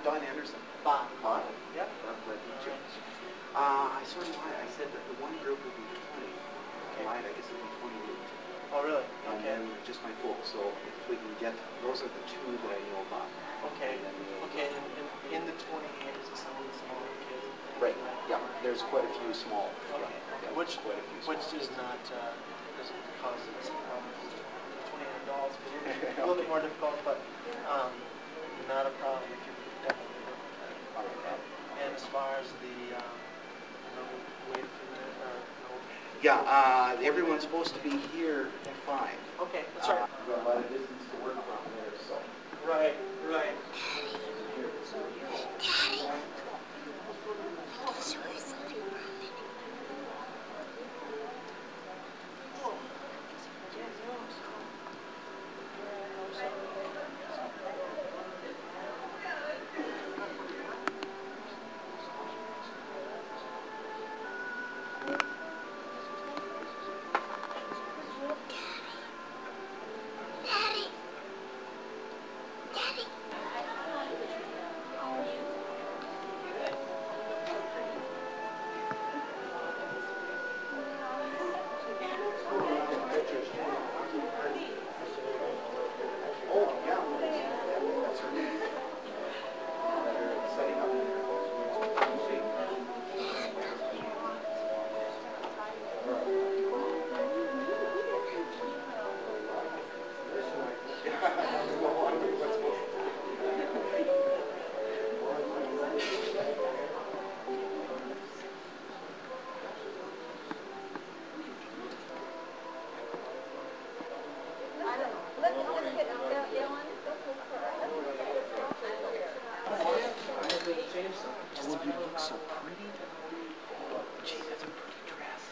Don Anderson. Bob. Bob? Yep. I'm glad to meet you. I sort of lied. I said that the one group would be 20. Okay. I lied. I guess it would be 28. Oh, really? And Okay. then just my folks. So if we can get, those are the two that I know about. Okay. And then Okay. And in the 28 is some of the smaller kids. Right. Yeah. There's quite a few small. Okay. Yeah. Which quite a few small. which does not doesn't cause us problems. $28 is a little bit more difficult, but not a problem. We can definitely work with that. All right. And as far as the no wait or no. Yeah. Everyone's supposed to be here at 5. Okay. That's right. We've got a lot of distance to work from there, so. Right. Right. So pretty. Gee, that's a pretty dress.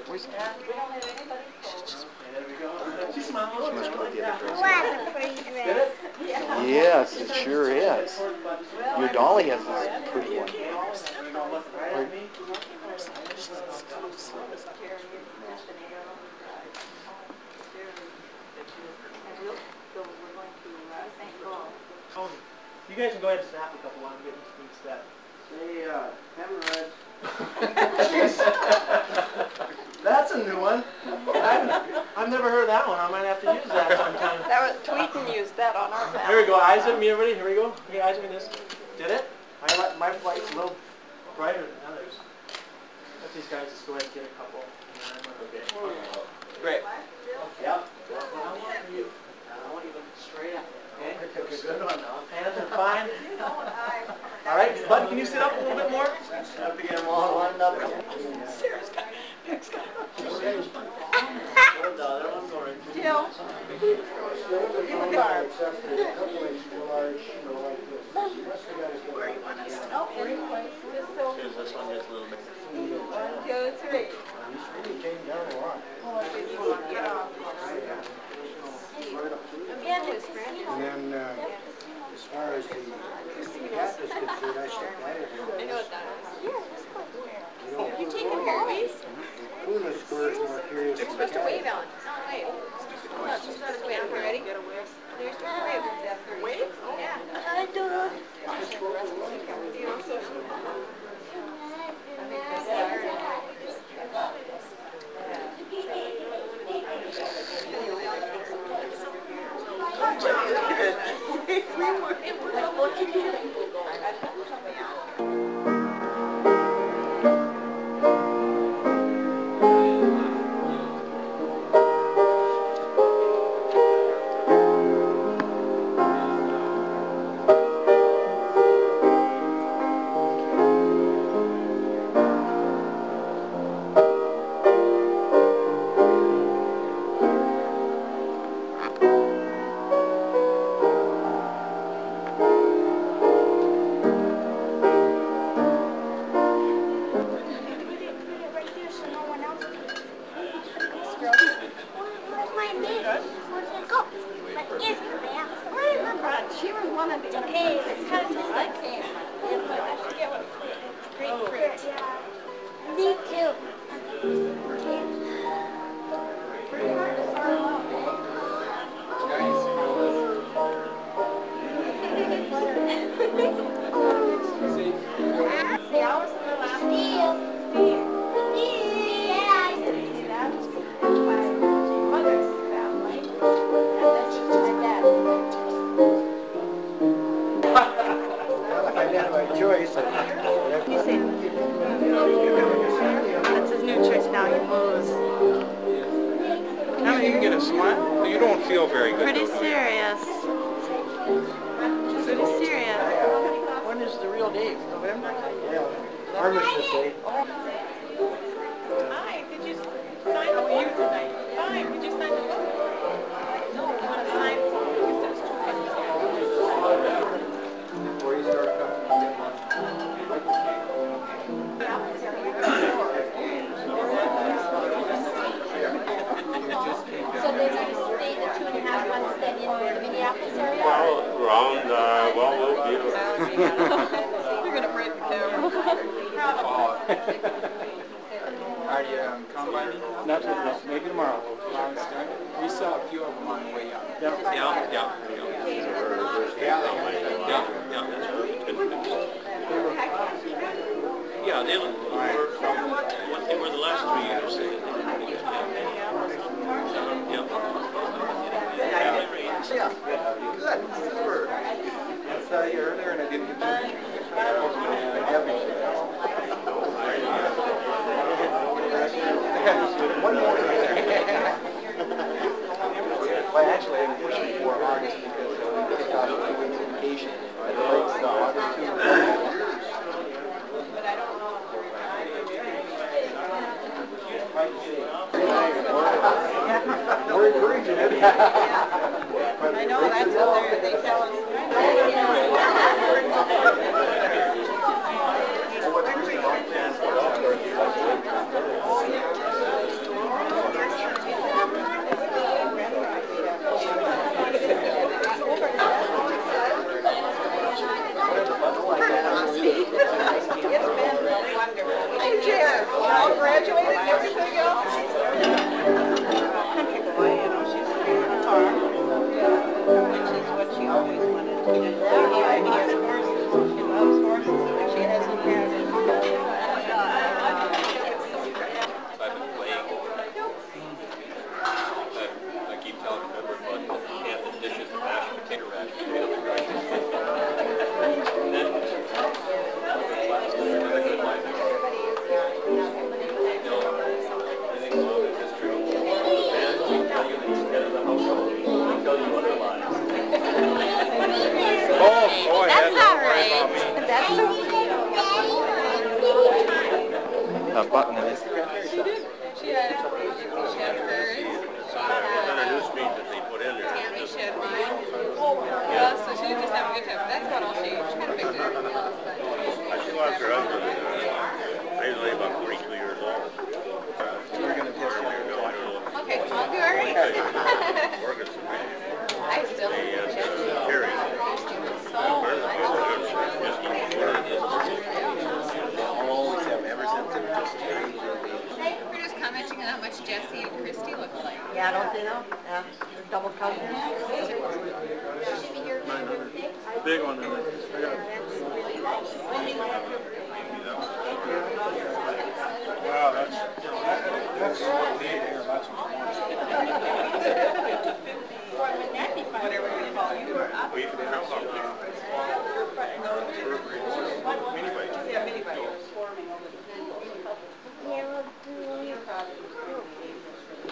Where's Dad? There we go. She smiles. She must go with the other dress. What a pretty dress. Yes, it sure is. Your dolly has this pretty one. You guys can go ahead and snap a couple. I'm getting sneaks that. Hey, hemorrhoid. That's a new one. I've never heard that one. I might have to use that sometime. That was Tweeten used that on our family. Here we go. Eyes at me, everybody. Here we go. Okay, eyes at me. This. Did it? My light's a little brighter than others. Let these guys just go ahead and get a couple. Okay. Great. Yep. What I want for you, I want you to look straight at me. Okay? Good one, Don. Hands are fine. All right, Bud, can you sit up a little bit more? Have to get them all lined up. Sarah's got Pick's got Well done, everyone's going. Jill. Where you want us? Oh, anyway. This one gets a little bit. 1, 2, 3. Really came down a lot. Get off. And then, as far as the cat is concerned, I should buy it. I know what that is. You taking care of me? smile? You don't feel very good. Pretty serious. Pretty serious. When is the real date? November? Yeah. Armistice Day. Hi, did you sign up for you tonight? Fine, did you sign up? No, you want to sign for Before you start cutting. So they're going to stay the 2.5 months then in the Minneapolis area? Well, we'll be. You're going to break the camera. Are you combining? Not no, maybe tomorrow. We saw a few of them on the way up. Yep. Yeah. Yeah, they were what they were the last 3 years. Yeah. Good. Super. I saw you earlier and I didn't get to One more. Well, actually, I'm pushing for August because we just got 2 weeks vacation. Right? The break's August 2. We're encouraging it. I know, that's what they tell us. All graduated and everything else. Country boy, you know, she's a farm, which is what she always wanted to do. She has horses, she loves horses, but she hasn't had it. I've been playing. I keep telling members, but you can't the dishes, the mashed potato rash, potato rice. That's not right. That's A button in it. She had hers. Introduced me that they put in there. Tammy, she had mine. Yeah, so she was just having a good time. That's about all she kind of picked it. I still have her husband. I was about 42 years old. We're going to piss you. No, I don't know. Okay, I'll do her. Ferguson. I still think They she's Terry. so much. Always have ever since it was We're just commenting on how much Jesse and Christy look alike. Yeah, don't they know? Yeah, they're double cousins. Big one. Wow, that's what we need here. That's what Whatever we call you. We can tell them. Yeah, mini bike.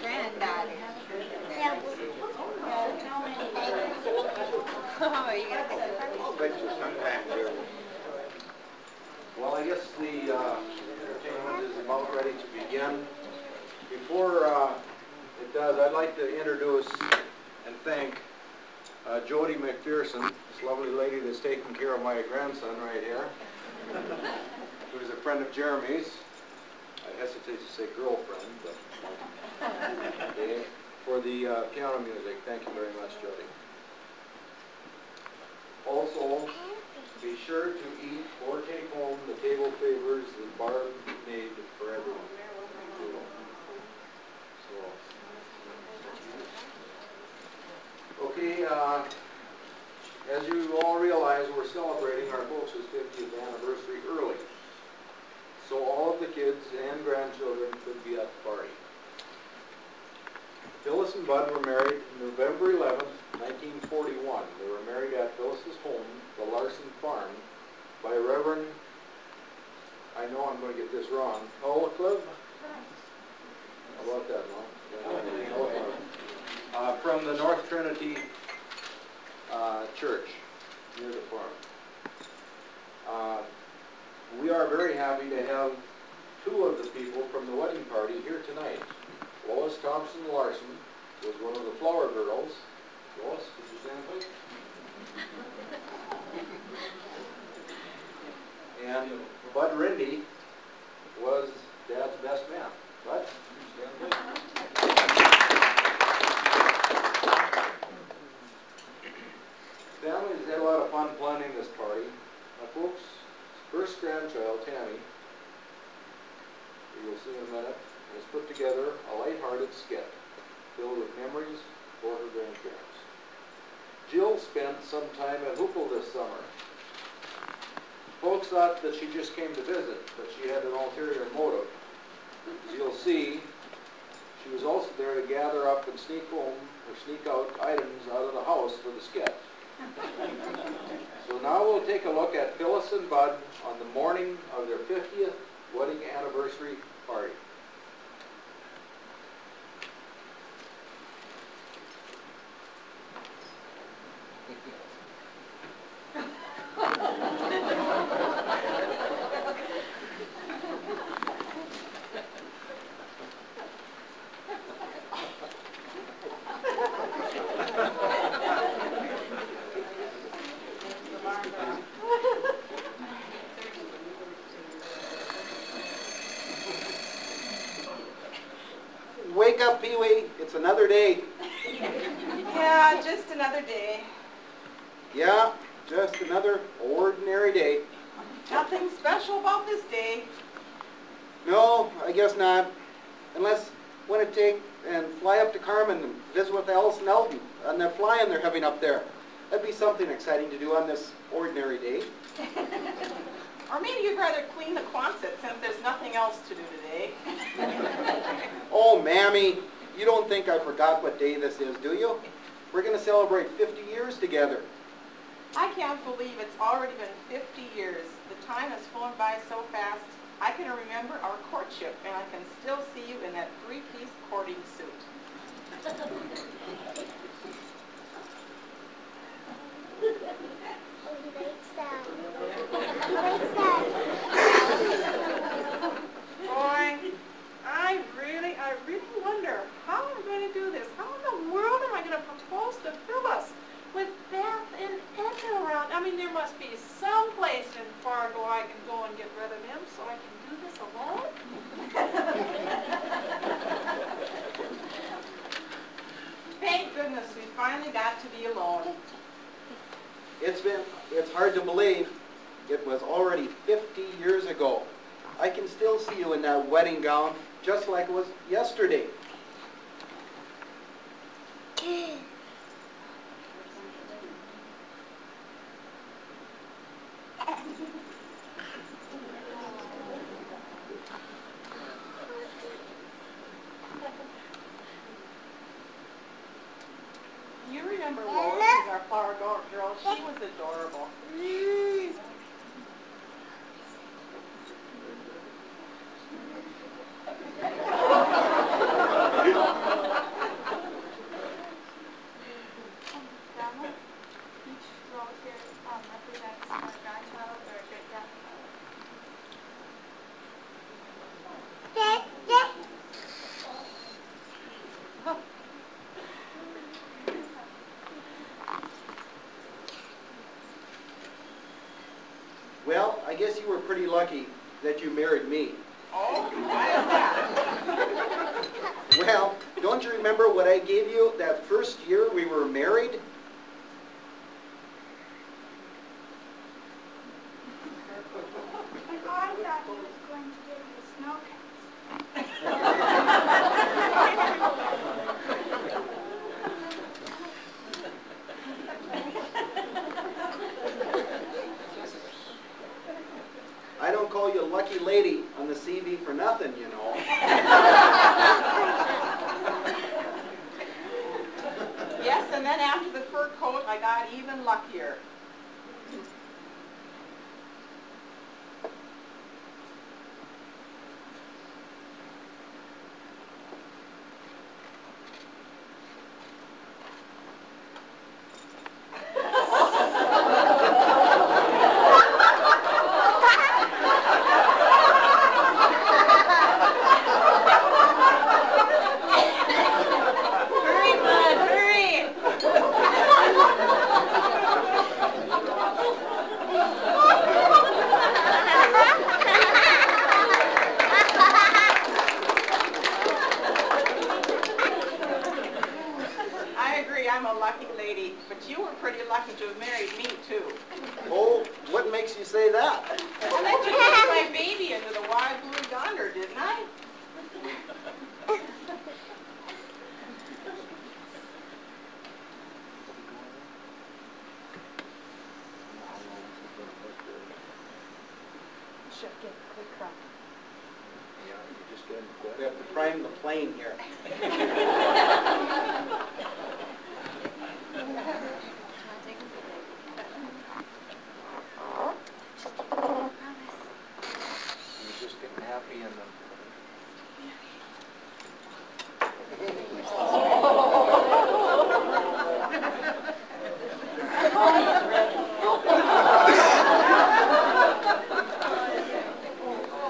Granddaughter. Oh, you got Well, I guess the entertainment is about ready to begin. Before it does, I'd like to introduce and thank Jody McPherson, this lovely lady that's taking care of my grandson right here, who's a friend of Jeremy's. I hesitate to say girlfriend, but okay, for the piano music. Thank you very much, Jody. Also, be sure to eat or take home the table favors that Barb made for everyone. So, okay, as you all realize, we're celebrating our folks' 50th anniversary early. So all of the kids and grandchildren could be at the party. Phyllis and Bud were married November 11th, 1941. They were married at Phyllis's home, the Larson Farm, by Reverend, I know I'm going to get this wrong, How about that, Mom? Community Church near the farm. We are very happy to have two of the people from the wedding party here tonight. Lois Thompson Larson was one of the flower girls. Lois, did you stand please? And Bud Rindy was Dad's best man. Bud, stand please. Family has had a lot of fun planning this party. My folks' first grandchild, Tammy, you will see in a minute, has put together a lighthearted skit filled with memories for her grandparents. Jill spent some time at Hoopel this summer. Folks thought that she just came to visit, but she had an ulterior motive. As you'll see, she was also there to gather up and sneak home or sneak out items out of the house for the skit. So now we'll take a look at Phyllis and Bud on the morning of their 50th wedding anniversary party. Wake up, Pee-wee. It's another day. Yeah, just another day. Yeah, just another ordinary day. Nothing special about this day. No, I guess not. Unless want to take and fly up to Carmen and visit with Alice and Elton on that fly-in they're having up there. That'd be something exciting to do on this ordinary day. Or maybe you'd rather clean the Quonset since there's nothing else to do today. Oh, Mammy, you don't think I forgot what day this is, do you? We're going to celebrate 50 years together. I can't believe it's already been 50 years. The time has flown by so fast. I can remember our courtship, and I can still see you in that three-piece courting suit. Boy, I really wonder how I'm going to do this. How in the world am I going to propose to Phyllis with Beth and Edna around? I mean, there must be some place in Fargo I can go and get rid of him so I can do this alone. Thank goodness we finally got to be alone. It's hard to believe it was already 50 years ago. I can still see you in that wedding gown just like it was yesterday. You remember Lois as our flower girl? She was adorable. Well, I guess you were pretty lucky that you married me. Oh, why is that? Well, don't you remember what I gave you that first year we were married? I thought he was going to give me snow I don't call you a lucky lady on the CV for nothing, you know. Yes, and then after the fur coat, I got even luckier. but you were pretty lucky to have married me, too. Oh, what makes you say that? I let you take my baby into the wild blue yonder, didn't I? Should get a quick crop. We have to prime the plane here. You're just getting happy in them.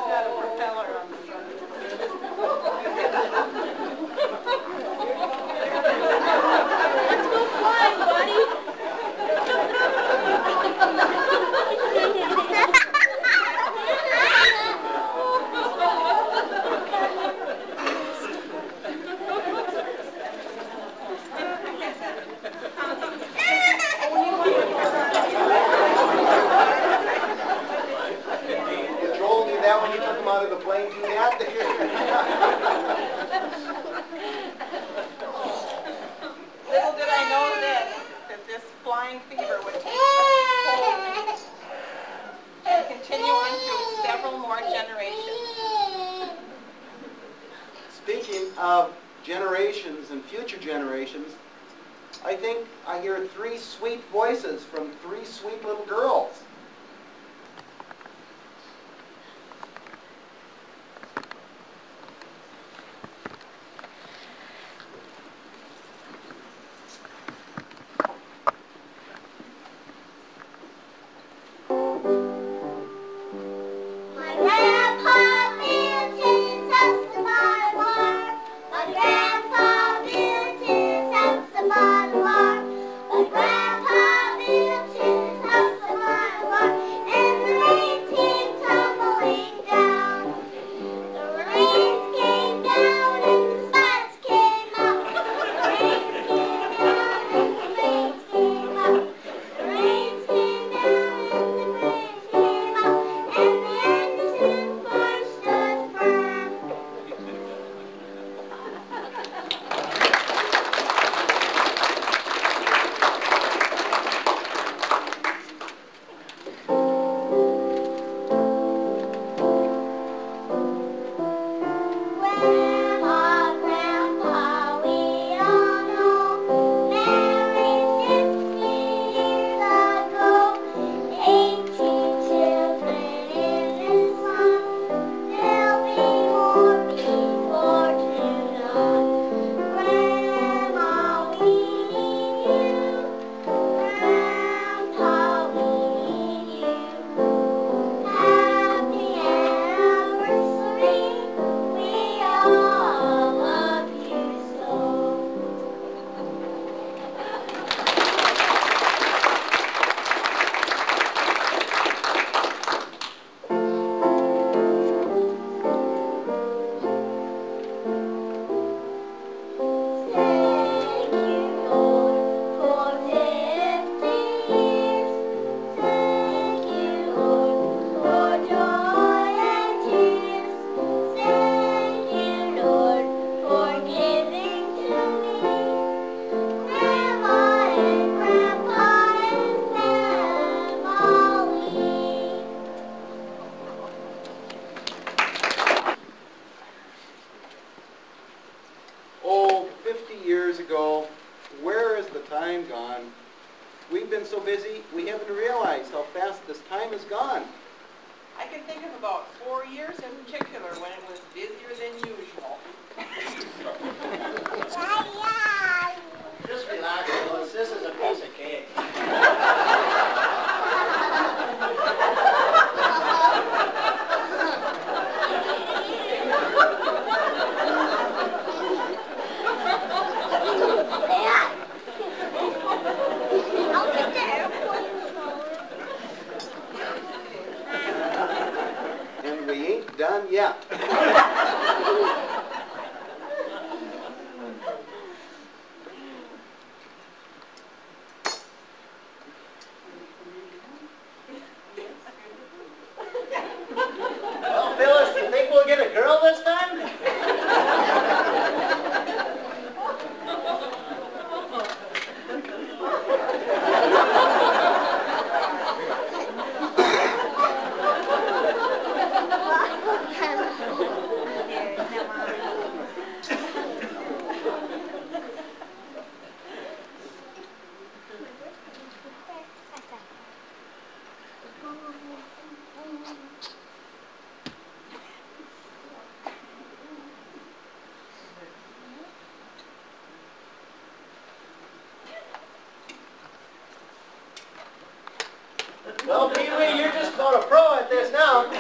Got a propeller on the front. Let's go flying, buddy. Did Joel do that when you took him out of the plane? Do that? Little did I know then that this flying fever would take hold and continue on through several more generations. Speaking of generations and future generations, I think I hear 3 sweet voices from 3 sweet little girls. My grandpa built his house upon a farm. My grandpa built his house upon a farm. My grandpa built his house upon a farm. And the rain came tumbling down. The rain came down and the spuds came out. The rain came down and the rain came out. The rain came down and the rain came out. And the Anderson farm stood firm. Grandma, Grandpa, we all know, married 50 years ago. 18 children in this song. There'll be more before too long. Grandma, we need you. Grandpa, we need you. Happy anniversary. We all love you so. Thank you, Lord, for 50 years. Thank you, Lord, for joy and tears. Thank you, Lord, for giving to me Grandma and Grandpa and family. Oh, 50 years ago, where is the time gone? We've been so busy, we haven't realized how fast this time has gone. I can think of about 4 years in particular when it was busier than usual. Just relax, Phyllis. This is a piece of cake. I'll get the airplane And we ain't done yet. out.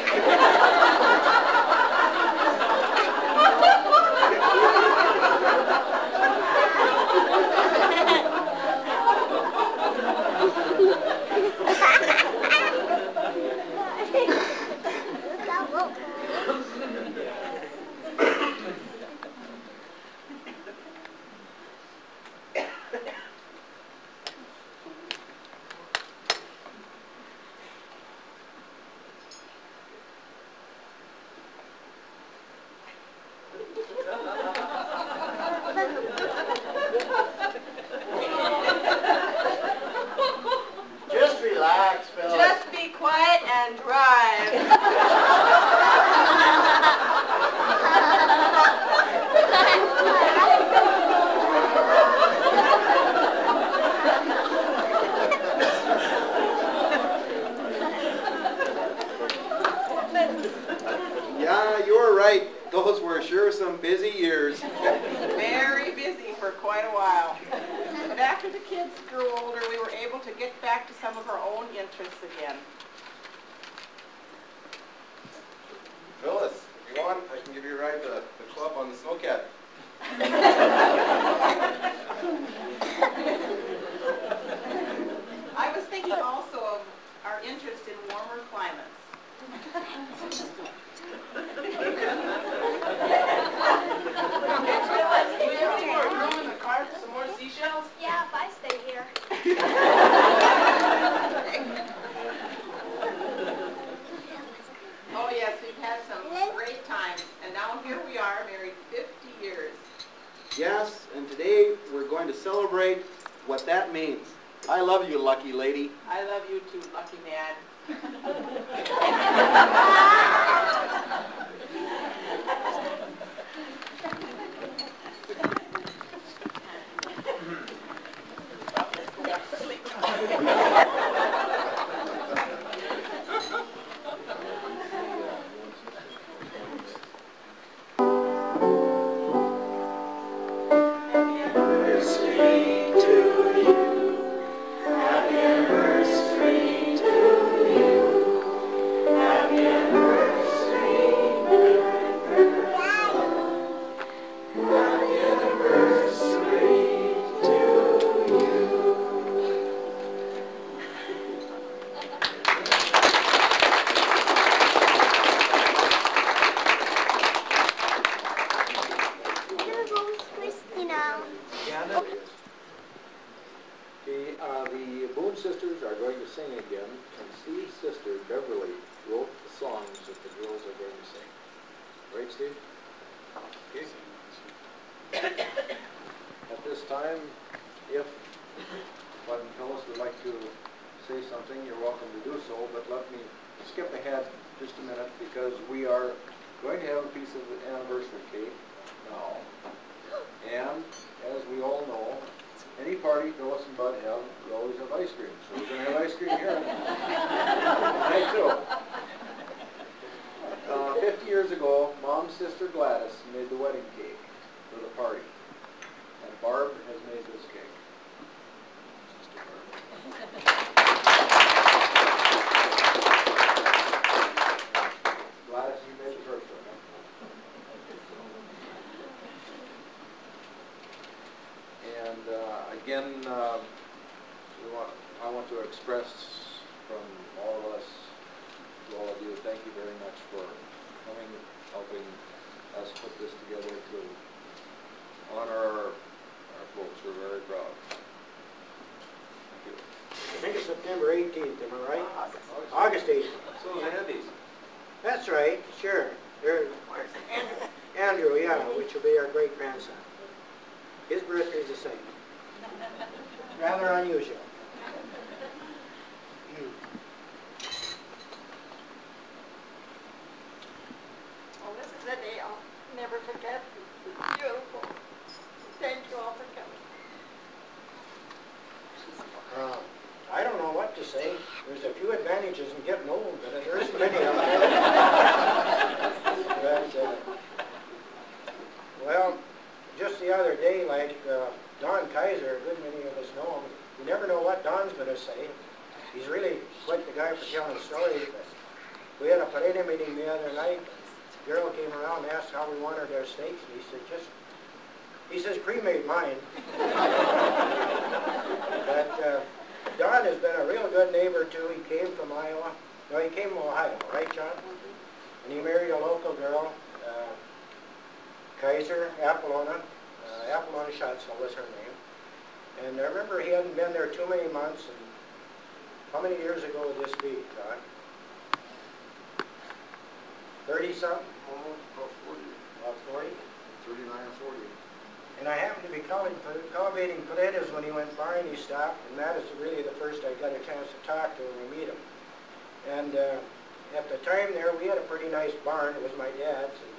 Just relax, Phyllis. Just be quiet and drive. Yeah, you were right. Those were sure some busy years. Very busy for quite a while. But after the kids grew older, we were able to get back to some of our own interests again. Phyllis, if you want, I can give you a ride to the club on the snowcat. I was thinking also of our interest in warmer climates. Do you have any more room in the car for some more seashells? Yeah, if I stay here. Oh yes, we've had some great times, and now here we are, married 50 years. Yes, and today we're going to celebrate what that means. I love you, lucky lady. I love you too, lucky man. The Boone sisters are going to sing again, and Steve's sister, Beverly, wrote the songs that the girls are going to sing. Right, Steve? Okay. At this time, if Bud and Phyllis would like to say something, you're welcome to do so, but let me skip ahead just a minute because we are going to have a piece of anniversary cake now. And as we all know, any party Phyllis and Bud have, we always have ice cream. So we're going to have ice cream here tonight too. 50 years ago, Mom's sister Gladys made the wedding cake for the party. And Barb has made this cake. Sister Barb. Gladys, you made the first one. And again, I want to express from all of us to all of you, thank you very much for coming, helping us put this together to honor our folks. We're very proud. Thank you. I think it's September 18th, am I right? August 18th. So is Andy's. That's right, sure. Andrew, yeah, which will be our great-grandson. His birthday's the same. Rather unusual. Well, this is a day I'll never forget. Beautiful. Thank you all for coming. I don't know what to say. There's a few advantages in getting old, but there isn't many of them. But, well, just the other day, like Don Kaiser, a good many of us know him. You never know what Don's going to say. He's really quite the guy for telling stories. But we had a parade meeting the other night. The girl came around and asked how we wanted our steaks, and he says, cremate mine. But Don has been a real good neighbor too. He came from Iowa. No, he came from Ohio, right, John? And he married a local girl, Kaiser, Apollonia. Apollonia Schatzel was her name. And I remember he hadn't been there too many months. And how many years ago would this be, John? 30-something? About 40. About 40? 39 or 40. And I happened to be cultivating potatoes when he went by and he stopped, and that is really the first I got a chance to talk to him and meet him. And at the time there, we had a pretty nice barn. It was my dad's. And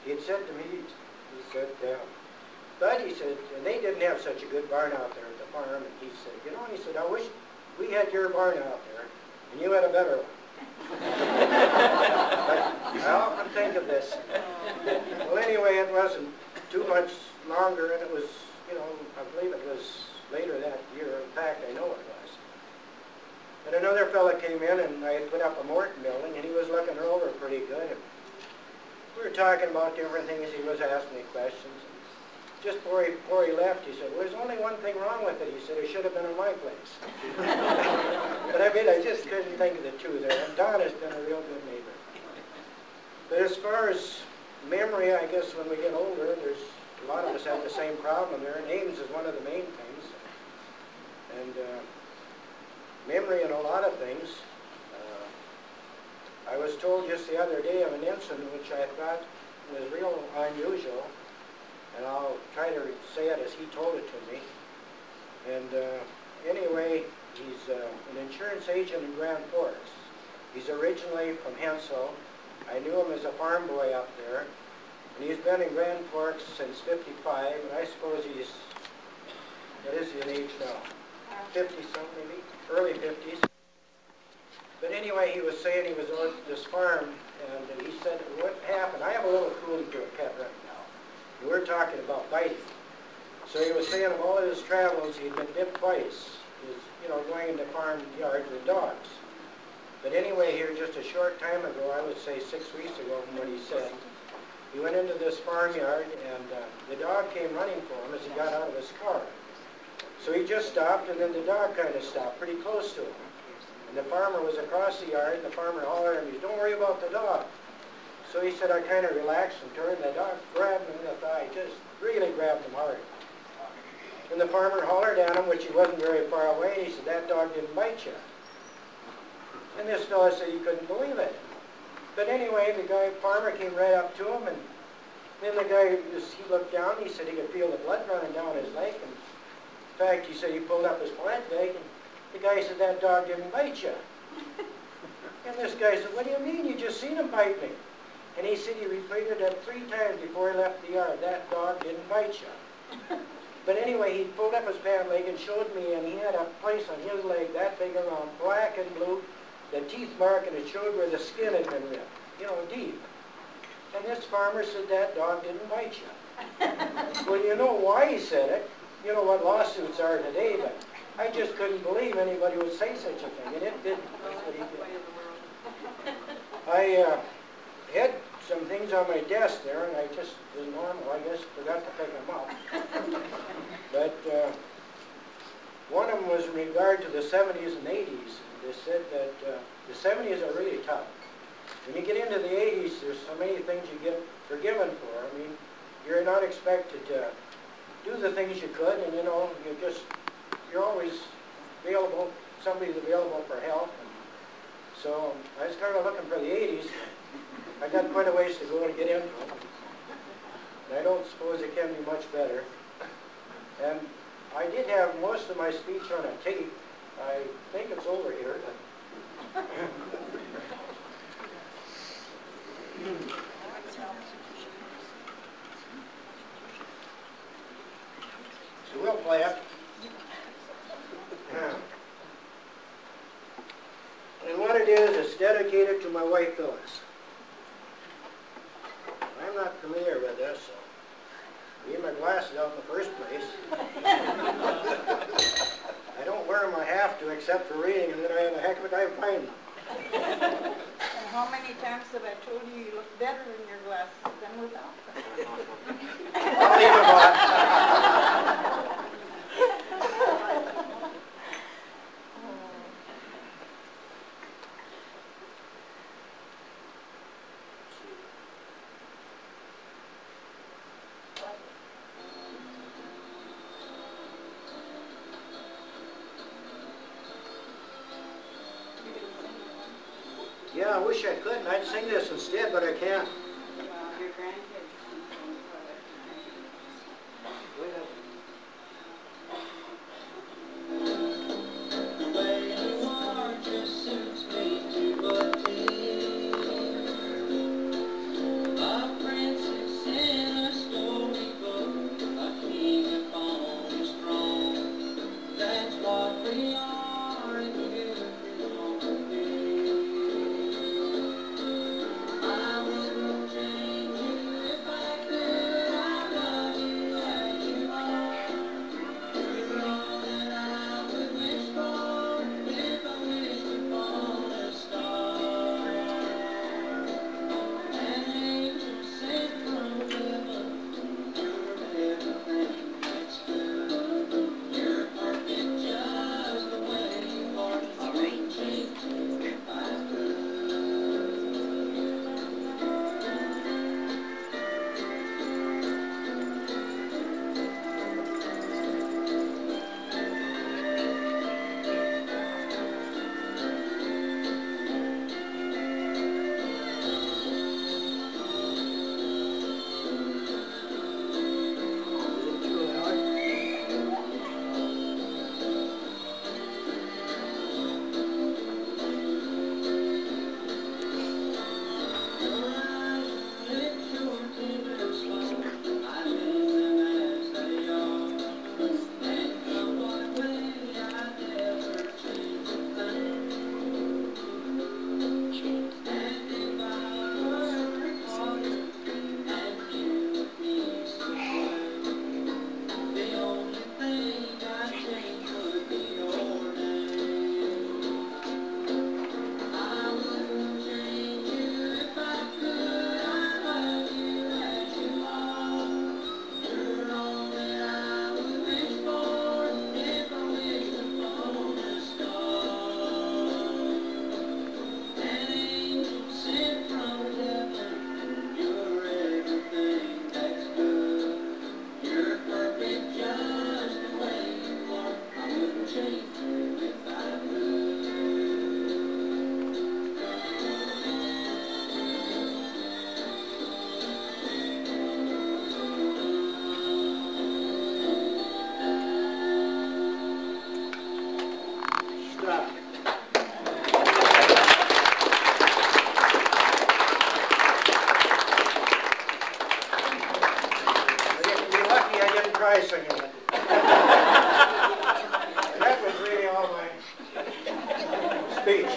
he had said to me, he said, Bud, he said, and they didn't have such a good barn out there at the farm, and he said, you know, he said, I wish we had your barn out there, and you had a better one. But I often think of this. Well, anyway, it wasn't too much longer, and it was, you know, I believe it was later that year. In fact, I know it was. And another fella came in, and I had put up a Morton building, and he was looking her over pretty good. And we were talking about different things. He was asking me questions. Just before he left, he said, well, there's only one thing wrong with it. He said, it should have been in my place. But I mean, I just couldn't think of the two there. And Don has been a real good neighbor. But as far as memory, I guess when we get older, there's a lot of us have the same problem there. Names is one of the main things. And memory in a lot of things. I was told just the other day of an incident which I thought was real unusual. And I'll try to say it as he told it to me. And anyway, he's an insurance agent in Grand Forks. He's originally from Hensel. I knew him as a farm boy up there. And he's been in Grand Forks since '55, and I suppose he's, what is he in age now? 50-something maybe? Early 50s. But anyway, he was saying he was on this farm, and he said, what happened? I have a little coon to a pet right now. We're talking about biting. So he was saying of all of his travels, he'd been bit twice. He was, you know, going into farm yards with dogs. But anyway, here just a short time ago, I would say 6 weeks ago from what he said, he went into this farmyard and the dog came running for him as he got out of his car. So he just stopped, and then the dog kind of stopped pretty close to him. And the farmer was across the yard, and the farmer hollered at him, don't worry about the dog. So he said, I kind of relaxed and turned, and the dog grabbed him in the thigh, just really grabbed him hard. And the farmer hollered at him, which he wasn't very far away, and he said, that dog didn't bite you. And this fellow said he couldn't believe it. But anyway, the farmer came right up to him, and then the guy, he looked down, he said he could feel the blood running down his leg. And in fact, he said he pulled up his plant leg, and the guy said, that dog didn't bite you. And this guy said, what do you mean? You just seen him bite me. And he said he repeated that 3 times before he left the yard. That dog didn't bite you. But anyway, he pulled up his pant leg and showed me, and he had a place on his leg that big around, black and blue, the teeth mark, and it showed where the skin had been ripped, you know, deep. And this farmer said that dog didn't bite you. Well, you know why he said it. You know what lawsuits are today, but I just couldn't believe anybody would say such a thing, and it didn't. That's what he did. I had some things on my desk there, and I just, as normal, I guess, forgot to pick them up. But one of them was in regard to the 70s and 80s. They said that the 70s are really tough. When you get into the 80s, there's so many things you get forgiven for. I mean, you're not expected to do the things you could, and you know, you're always available, somebody's available for help. And so I started looking for the 80s. I got quite a ways to go to get into them. And I don't suppose it can be much better. And I did have most of my speech on a tape. I think it's over here. So we'll play it. And what it is, it's dedicated to my wife, Phyllis. I'm not familiar with this, so I need my glasses out in the first place. I don't wear them, I have to, except for reading, and then I have a heck of a time finding them. how many times have I told you you look better in your glasses than without them? I'll leave it on. Yeah, I wish I could, and I'd sing this instead, but I can't. Your grandkids. Go ahead. Try singing it. That was really all my speech.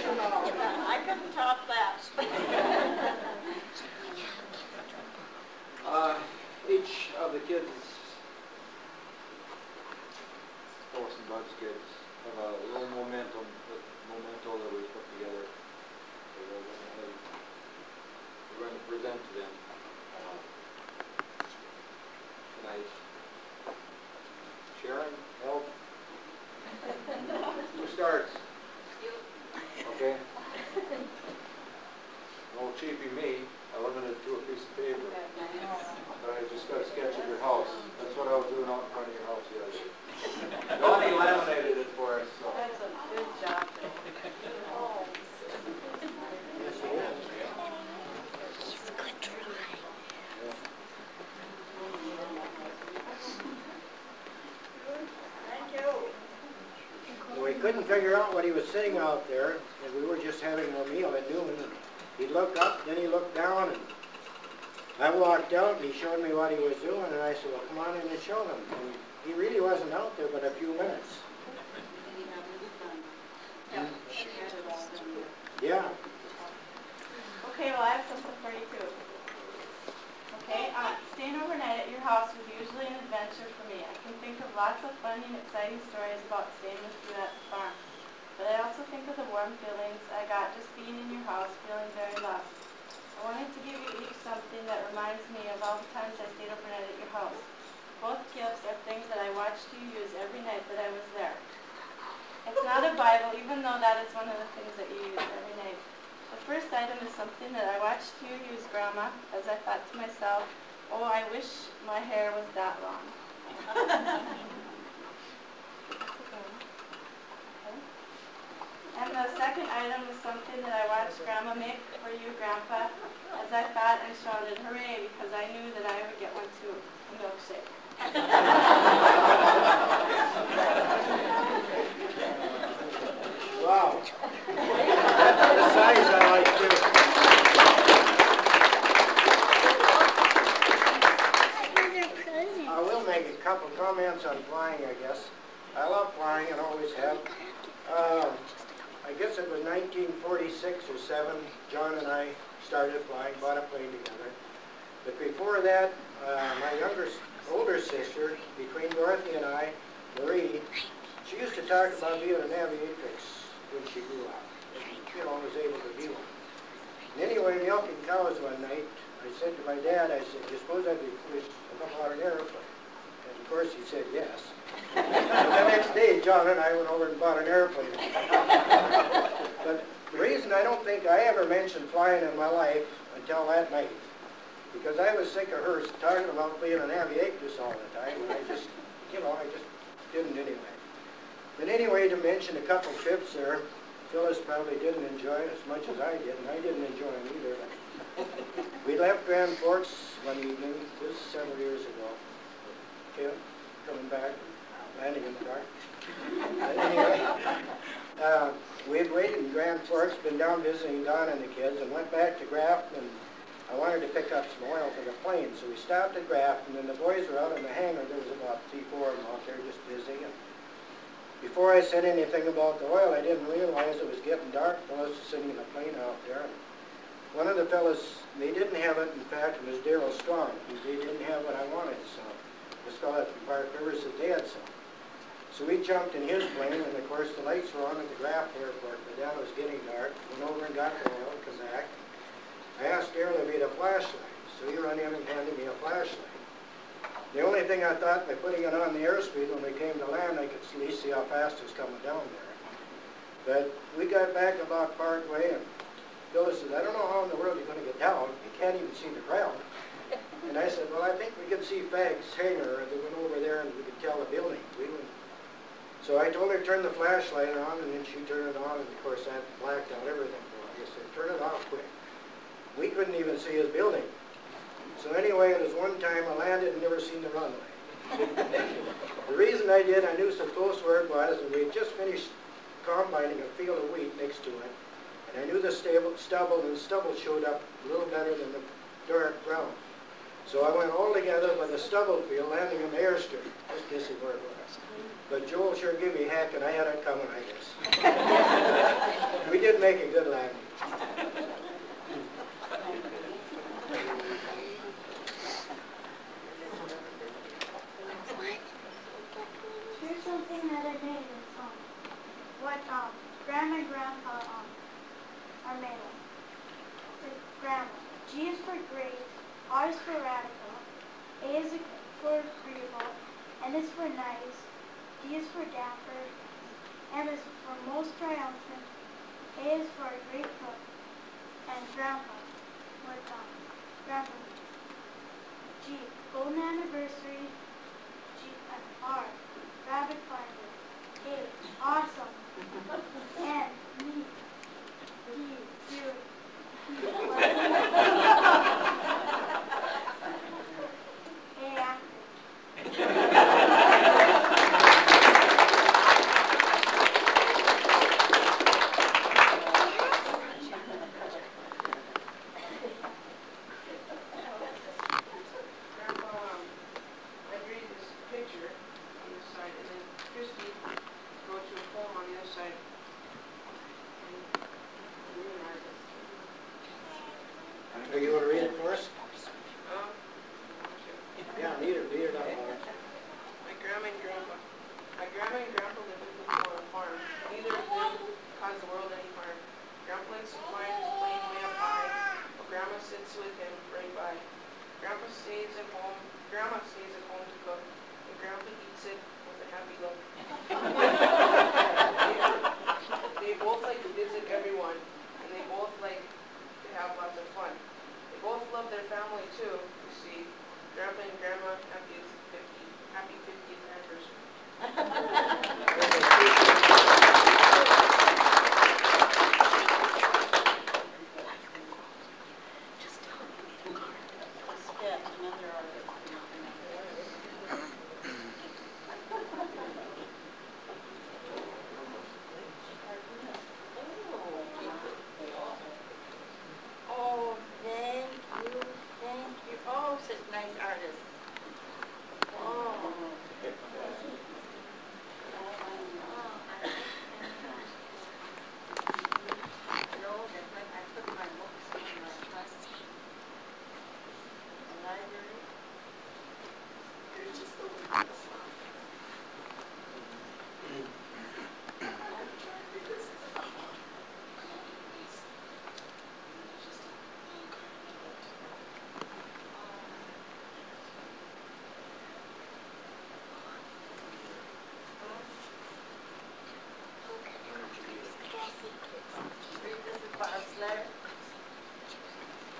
I couldn't top that. Each of the kids, Phyllis and Bud's kids, have a little memento that we put together. We're going to present to them tonight. Sharon, help. Who starts? Okay. No cheapy me. I limited it to a piece of paper. But I just got a sketch of your house. That's what I was doing out in front of your house the other day. Donnie laminated it for us. So. That's a good job. Oh. Yes, it is. Thank you. We couldn't figure out what he was sitting out there, and we were just having our meal at noon. And he looked up, then he looked down, and I walked out, and he showed me what he was doing, and I said, well, come on in and show them. And he really wasn't out there but a few minutes. Yeah. Okay, well, I have something for you, too. Okay, staying overnight at your house was usually an adventure for me. I can think of lots of funny and exciting stories about staying with you at the farm. But I also think of the warm feelings I got just being in your house, feeling very loved. I wanted to give you each something that reminds me of all the times I stayed overnight at your house. Both gifts are things that I watched you use every night that I was there. It's not a Bible, even though that is one of the things that you use every night. The first item is something that I watched you use, Grandma, as I thought to myself, oh, I wish my hair was that long. And the second item is something that I watched Grandma make for you, Grandpa, as I thought and shouted, hooray, because I knew that I would get one too, a milkshake. Wow. The size I like too. I will make a couple comments on flying, I guess. I love flying and always have. I guess it was 1946 or 7, John and I started flying, bought a plane together. But before that, my older sister, between Dorothy and I, Marie, she used to talk about being an aviatrix when she grew up. And, you know, was able to be one. And anyway, milking cows one night, I said to my dad, I said, you suppose I'd be foolish to come out an airplane? And of course he said yes. And the next day, John and I went over and bought an airplane. But the reason I don't think I ever mentioned flying in my life until that night, because I was sick of her talking about being an aviatrix all the time, and I just, you know, I just didn't anyway. But anyway, to mention a couple trips there, Phyllis probably didn't enjoy it as much as I did, and I didn't enjoy them either. We left Grand Forks one evening, this was several years ago. Okay, coming back, landing in the dark. Anyway, we'd waited in Grand Forks, been down visiting Don and the kids, and went back to Grafton, and I wanted to pick up some oil for the plane. So we stopped at Grafton, and the boys were out in the hangar. There was about 3, 4 of them out there just busy. And before I said anything about the oil, I didn't realize it was getting dark. Phyllis was sitting in a plane out there. And one of the fellas, they didn't have it. In fact, it was Darrell Strong. They didn't have what I wanted, so this fellow from Park River said they had some. So we jumped in his plane, and of course the lights were on at the Graft Airport, but then it was getting dark. Went over and got the oil, come back. I asked Darrell if he had a flashlight, so he ran in and handed me a flashlight. The only thing I thought, by putting it on the airspeed, when we came to land, I could at least see how fast it was coming down there. But we got back about partway, and Phyllis said, I don't know how in the world you're going to get down. You can't even see the ground. And I said, well, I think we could see Fagg's hangar, and we went over there and we could tell the building. So I told her to turn the flashlight on, and then she turned it on, and of course that blacked out everything for her. I said, turn it off quick. We couldn't even see his building. So anyway, it was one time I landed and never seen the runway. The reason I did, I knew so close where it was, and we had just finished combining a field of wheat next to it. And I knew the stubble, and the stubble showed up a little better than the dark ground. So I went all together with the stubble field, landing in the airstrip. Just to see where it was. But Joel sure gave me heck, and I had it coming, I guess. We did make a good landing. Here's something that I made what Grandma and Grandpa are made of. Grandma. G is for great, R is for radical, A is for agreeable, N is for nice, D is for dapper, M is for most triumphant, A is for a great cook, and Grandpa. Grandpa. G, golden anniversary, R, rabbit finder, A, awesome, N, neat, D, beauty, A, active. Do you want to read it for us? Yeah, read it out loud. My grandma and grandpa lived on a farm. Neither of them with him right by. Grandma stays at home to cook, and Grandpa eats it with a happy look. They both like to visit everyone, and they both like to have lots of fun. They both love their family too, you see. Grandpa and Grandma, happy 50th anniversary. Oh, thank you, thank you. Oh, such nice artists. Oh. No, that's like I put my books in the library. There's just a This is Bob's letter.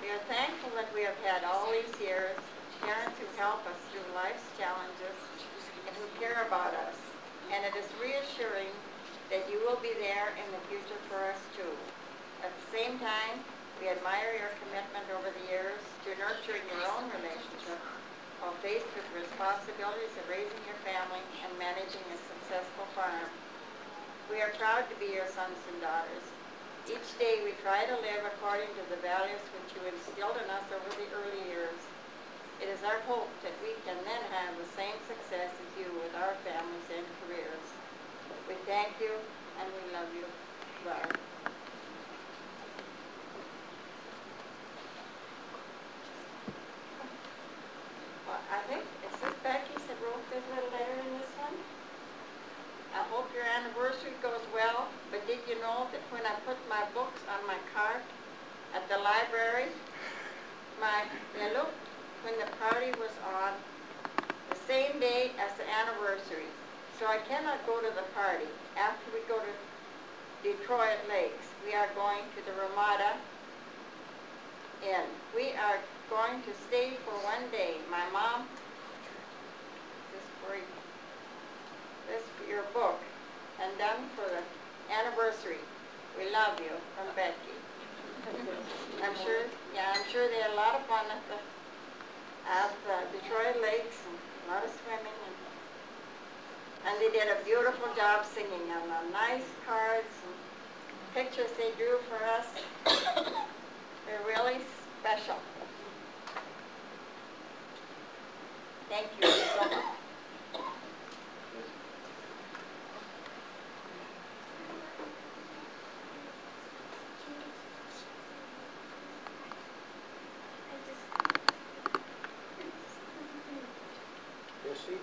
We are thankful that we have had all these years parents who help us through life's challenges and who care about us. And it is reassuring that you will be there in the future for us too. At the same time, we admire your commitment over the years to nurturing your own relationship while faced with the responsibilities of raising your family and managing a successful farm. We are proud to be your sons and daughters. Each day we try to live according to the values which you instilled in us over the early years. It is our hope that we can then have the same success as you with our families and careers. We thank you and we love you. Bye. Well, I think it's this Becky that wrote this little letter in this one. I hope your anniversary goes well, but did you know that when I put my books on my cart at the library, they looked when the party was on the same day as the anniversary. So I cannot go to the party. After we go to Detroit Lakes, we are going to the Ramada Inn. We are going to stay for one day. My mom, this for your book, and done for the anniversary. We love you, from Becky. I'm sure they had a lot of fun at the Detroit Lakes, and a lot of swimming, and they did a beautiful job singing on the nice cards and pictures they drew for us. They're really special. Thank you so much. Jesse?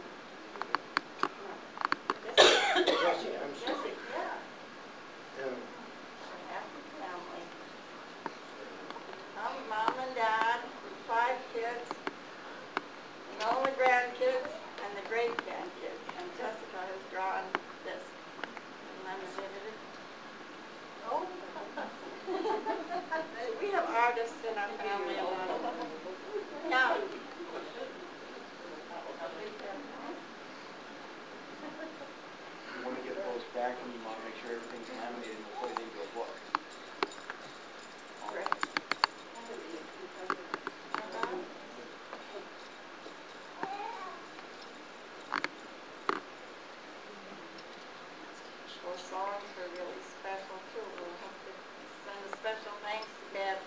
Jesse, Jesse, I'm sorry. yeah. Yeah. Happy family. Mom and Dad, 5 kids, and all the grandkids, and the great-grandkids. And Jessica has drawn this. And laminated it. Oh. We have artists in our family a lot of them. Yeah. You want to get those back and you want to make sure everything's laminated before they go book. Great. Those songs are really special too. We'll have to send a special thanks to Deb